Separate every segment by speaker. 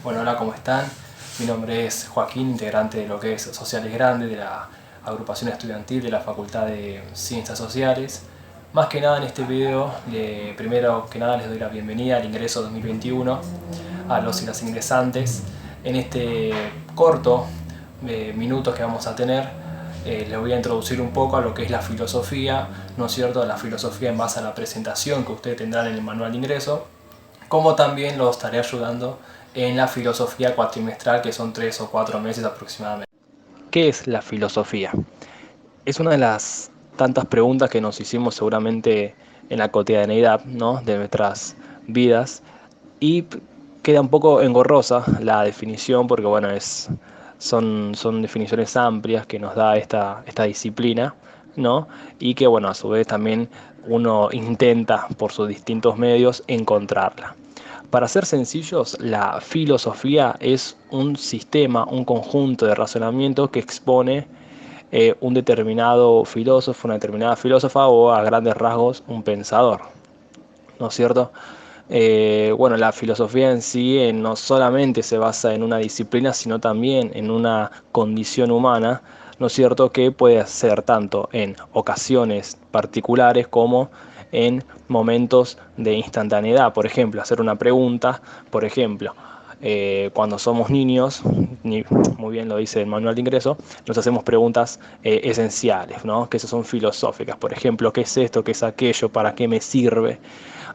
Speaker 1: Bueno, hola, ¿cómo están? Mi nombre es Joaquín, integrante de lo que es Sociales Grandes, de la agrupación estudiantil de la Facultad de Ciencias Sociales. Más que nada en este video, primero que nada les doy la bienvenida al ingreso 2021 a los y las ingresantes. En este corto minutos que vamos a tener, les voy a introducir un poco a lo que es la filosofía, ¿no es cierto? La filosofía en base a la presentación que ustedes tendrán en el manual de ingreso, como también los estaré ayudando en la filosofía cuatrimestral, que son 3 o 4 meses aproximadamente. ¿Qué es la filosofía? Es una de las tantas preguntas que nos hicimos seguramente en la cotidianeidad, ¿no?, de nuestras vidas, y queda un poco engorrosa la definición porque bueno, son definiciones amplias que nos da esta disciplina, ¿no? Y que bueno, a su vez también uno intenta por sus distintos medios encontrarla. Para ser sencillos, la filosofía es un sistema, un conjunto de razonamientos que expone un determinado filósofo, una determinada filósofa o a grandes rasgos un pensador, ¿no es cierto? Bueno, la filosofía en sí no solamente se basa en una disciplina, sino también en una condición humana, ¿no es cierto?, que puede ser tanto en ocasiones particulares como en momentos de instantaneidad. Por ejemplo, hacer una pregunta, por ejemplo, cuando somos niños, muy bien lo dice el manual de ingreso, nos hacemos preguntas esenciales, ¿no?, que esas son filosóficas. Por ejemplo, ¿qué es esto? ¿Qué es aquello? ¿Para qué me sirve?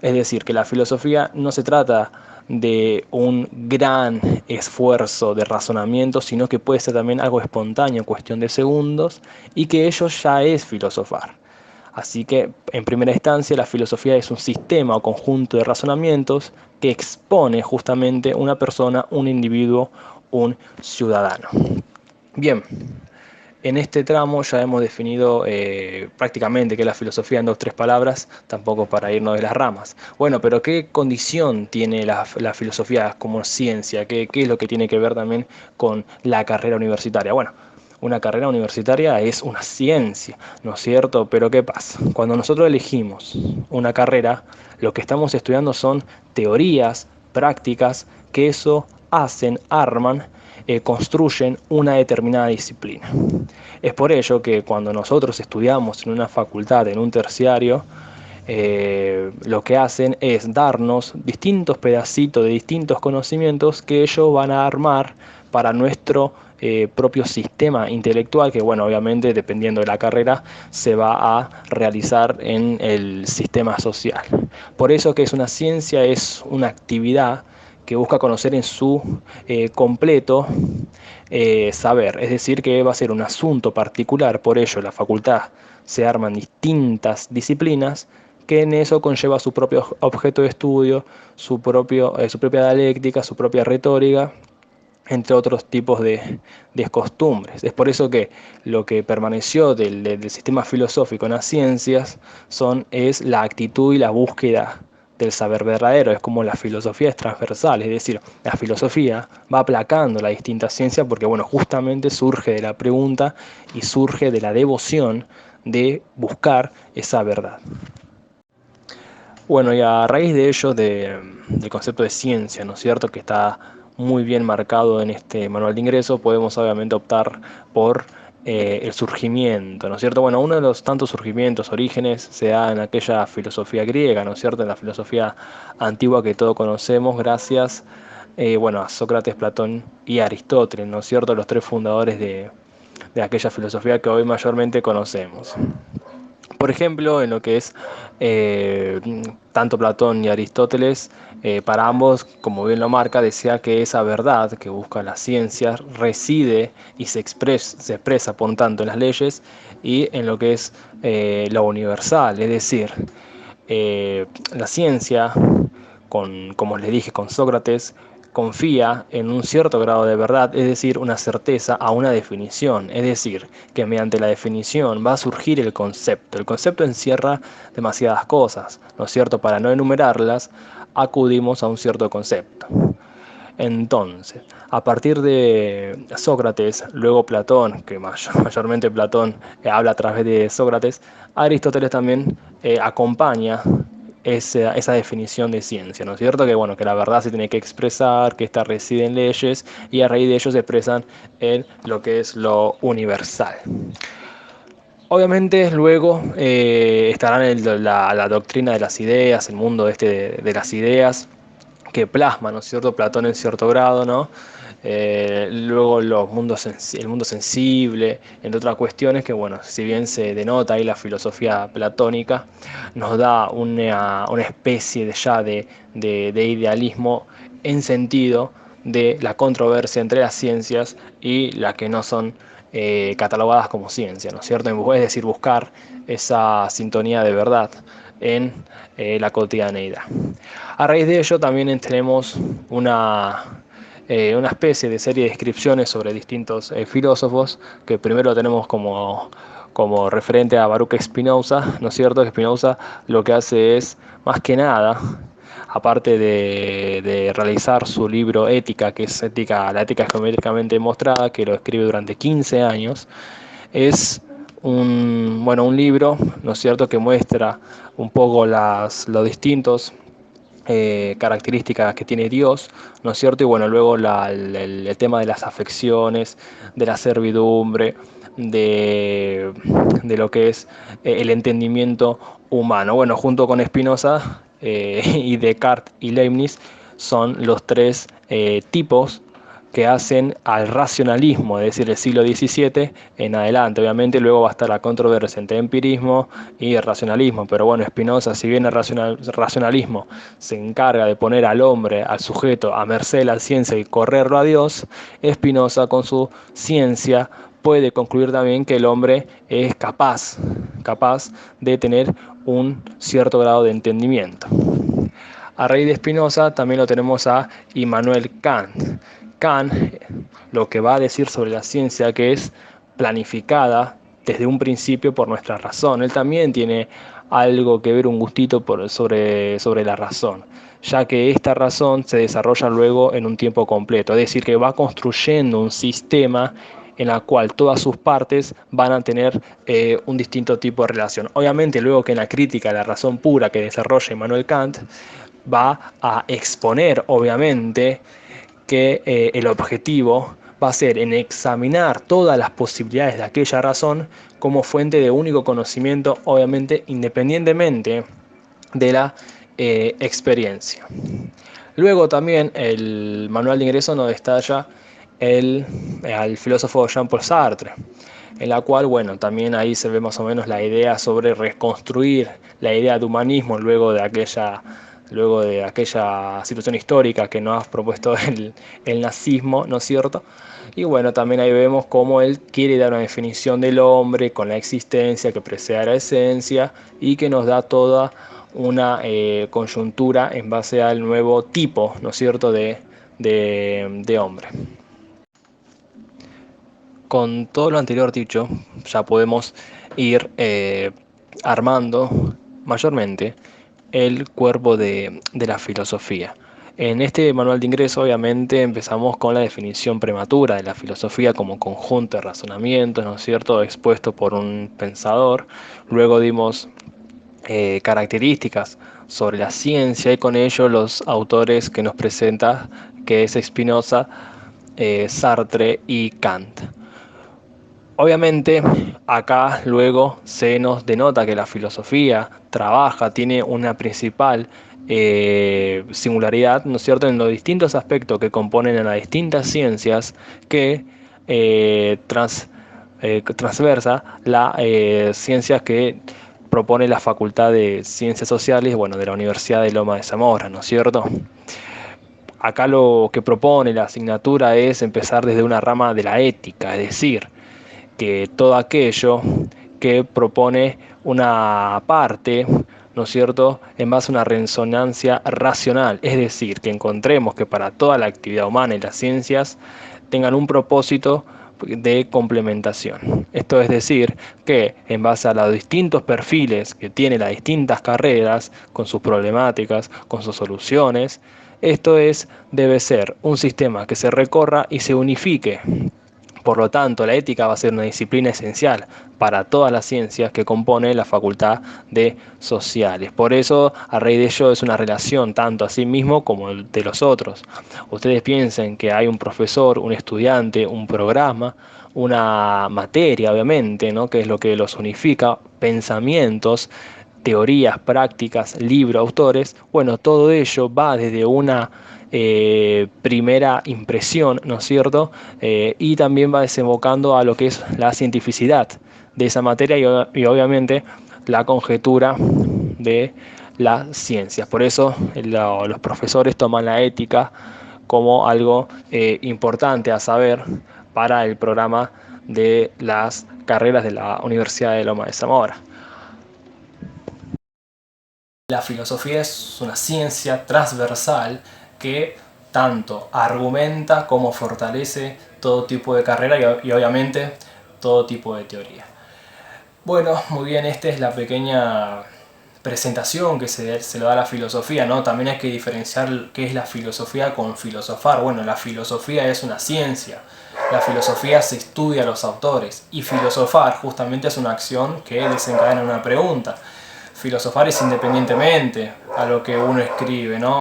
Speaker 1: Es decir, que la filosofía no se trata de un gran esfuerzo de razonamiento, sino que puede ser también algo espontáneo, cuestión de segundos, y que ello ya es filosofar. Así que, en primera instancia, la filosofía es un sistema o conjunto de razonamientos que expone justamente una persona, un individuo, un ciudadano. Bien, en este tramo ya hemos definido prácticamente qué es la filosofía en 2 o 3 palabras, tampoco para irnos de las ramas. Bueno, pero ¿qué condición tiene la filosofía como ciencia? ¿Qué es lo que tiene que ver también con la carrera universitaria? Bueno, una carrera universitaria es una ciencia, ¿no es cierto? Pero ¿qué pasa? Cuando nosotros elegimos una carrera, lo que estamos estudiando son teorías, prácticas, que eso hacen, arman, construyen una determinada disciplina. Es por ello que cuando nosotros estudiamos en una facultad, en un terciario, lo que hacen es darnos distintos pedacitos de distintos conocimientos que ellos van a armar para nuestro propio sistema intelectual, que bueno, obviamente dependiendo de la carrera se va a realizar en el sistema social. Por eso que es una ciencia, es una actividad que busca conocer en su completo saber, es decir, que va a ser un asunto particular. Por ello la facultad se arman distintas disciplinas que en eso conlleva su propio objeto de estudio, su propia dialéctica, su propia retórica, entre otros tipos de costumbres. Es por eso que lo que permaneció del sistema filosófico en las ciencias es la actitud y la búsqueda del saber verdadero. Es como la filosofía es transversal, es decir, la filosofía va aplacando las distintas ciencias porque bueno, justamente surge de la pregunta y surge de la devoción de buscar esa verdad. Bueno, y a raíz de ello, del concepto de ciencia, ¿no es cierto?, que está muy bien marcado en este manual de ingreso, podemos obviamente optar por el surgimiento, ¿no es cierto? Bueno, uno de los tantos surgimientos, orígenes, se da en aquella filosofía griega, ¿no es cierto?, en la filosofía antigua que todos conocemos, gracias, bueno, a Sócrates, Platón y Aristóteles, ¿no es cierto?, los 3 fundadores de aquella filosofía que hoy mayormente conocemos. Por ejemplo, en lo que es eh, tanto Platón y Aristóteles, para ambos, como bien lo marca, decía que esa verdad que busca la ciencia reside y se expresa por tanto en las leyes y en lo que es lo universal. Es decir, la ciencia, como les dije con Sócrates, confía en un cierto grado de verdad, es decir, una certeza a una definición, es decir, que mediante la definición va a surgir el concepto. El concepto encierra demasiadas cosas, ¿no es cierto? Para no enumerarlas, acudimos a un cierto concepto. Entonces, a partir de Sócrates, luego Platón, que mayormente Platón habla a través de Sócrates, Aristóteles también acompaña esa definición de ciencia, ¿no es cierto? Que bueno, que la verdad se tiene que expresar, que ésta reside en leyes y a raíz de ello se expresan en lo que es lo universal. Obviamente luego estarán la doctrina de las ideas, el mundo de las ideas que plasma, ¿no es cierto?, Platón en cierto grado, ¿no? Luego el mundo sensible, entre otras cuestiones que, bueno, si bien se denota ahí la filosofía platónica, nos da una especie de idealismo en sentido de la controversia entre las ciencias y las que no son catalogadas como ciencia, ¿no es cierto? Es decir, buscar esa sintonía de verdad en la cotidianeidad. A raíz de ello también tenemos una especie de serie de descripciones sobre distintos filósofos, que primero tenemos como referente a Baruch Spinoza, ¿no es cierto? Que Spinoza lo que hace es, más que nada, aparte de realizar su libro Ética, que es la ética geométricamente demostrada, que lo escribe durante 15 años, es un libro, ¿no es cierto?, que muestra un poco los distintos características que tiene Dios, ¿no es cierto? Y bueno, luego el tema de las afecciones, de la servidumbre, de lo que es el entendimiento humano. Bueno, junto con Spinoza y Descartes y Leibniz son los tres tipos que hacen al racionalismo, es decir, el siglo XVII en adelante. Obviamente luego va a estar la controversia entre empirismo y el racionalismo, pero bueno, Spinoza, si bien el racionalismo se encarga de poner al hombre, al sujeto, a merced de la ciencia y correrlo a Dios, Spinoza con su ciencia puede concluir también que el hombre es capaz de tener un cierto grado de entendimiento. A raíz de Spinoza también lo tenemos a Immanuel Kant. Kant lo que va a decir sobre la ciencia, que es planificada desde un principio por nuestra razón. Él también tiene algo que ver, un gustito sobre la razón, ya que esta razón se desarrolla luego en un tiempo completo, es decir, que va construyendo un sistema en la cual todas sus partes van a tener un distinto tipo de relación. Obviamente luego que en la crítica de la razón pura que desarrolla Immanuel Kant va a exponer obviamente que el objetivo va a ser en examinar todas las posibilidades de aquella razón como fuente de único conocimiento, obviamente independientemente de la experiencia. Luego también el manual de ingreso nos detalla al filósofo Jean-Paul Sartre, en la cual, bueno, también ahí se ve más o menos la idea sobre reconstruir la idea de humanismo luego de aquella situación histórica que nos ha propuesto el nazismo, ¿no es cierto? Y bueno, también ahí vemos cómo él quiere dar una definición del hombre con la existencia que precede a la esencia y que nos da toda una coyuntura en base al nuevo tipo, ¿no es cierto?, de hombre. Con todo lo anterior dicho, ya podemos ir armando mayormente el cuerpo de la filosofía. En este manual de ingreso, obviamente, empezamos con la definición prematura de la filosofía como conjunto de razonamientos, ¿no es cierto?, expuesto por un pensador. Luego dimos características sobre la ciencia y con ello los autores que nos presenta, que es Spinoza, Sartre y Kant. Obviamente, acá luego se nos denota que la filosofía tiene una principal singularidad, ¿no es cierto?, en los distintos aspectos que componen a las distintas ciencias que transversa las ciencias que propone la Facultad de Ciencias Sociales, bueno, de la Universidad de Loma de Zamora, ¿no es cierto? Acá lo que propone la asignatura es empezar desde una rama de la ética, es decir, que todo aquello que propone una parte, ¿no es cierto?, en base a una resonancia racional, es decir, que encontremos que para toda la actividad humana y las ciencias tengan un propósito de complementación. Esto es decir, que en base a los distintos perfiles que tienen las distintas carreras, con sus problemáticas, con sus soluciones, debe ser un sistema que se recorra y se unifique Por lo tanto, la ética va a ser una disciplina esencial para todas las ciencias que compone la Facultad de Sociales. Por eso, a raíz de ello, es una relación tanto a sí mismo como de los otros. Ustedes piensen que hay un profesor, un estudiante, un programa, una materia, obviamente, ¿no? Que es lo que los unifica, pensamientos, teorías, prácticas, libros, autores. Bueno, todo ello va desde una primera impresión, ¿no es cierto? Y también va desembocando a lo que es la cientificidad de esa materia y obviamente la conjetura de las ciencias. Por eso los profesores toman la ética como algo importante a saber para el programa de las carreras de la Universidad de Loma de Zamora. La filosofía es una ciencia transversal que tanto argumenta como fortalece todo tipo de carrera y obviamente todo tipo de teoría. Bueno, muy bien, esta es la pequeña presentación que se le da a la filosofía, ¿no? También hay que diferenciar qué es la filosofía con filosofar. Bueno, la filosofía es una ciencia, la filosofía se estudia a los autores y filosofar justamente es una acción que desencadena una pregunta. Filosofar es independientemente a lo que uno escribe, ¿no?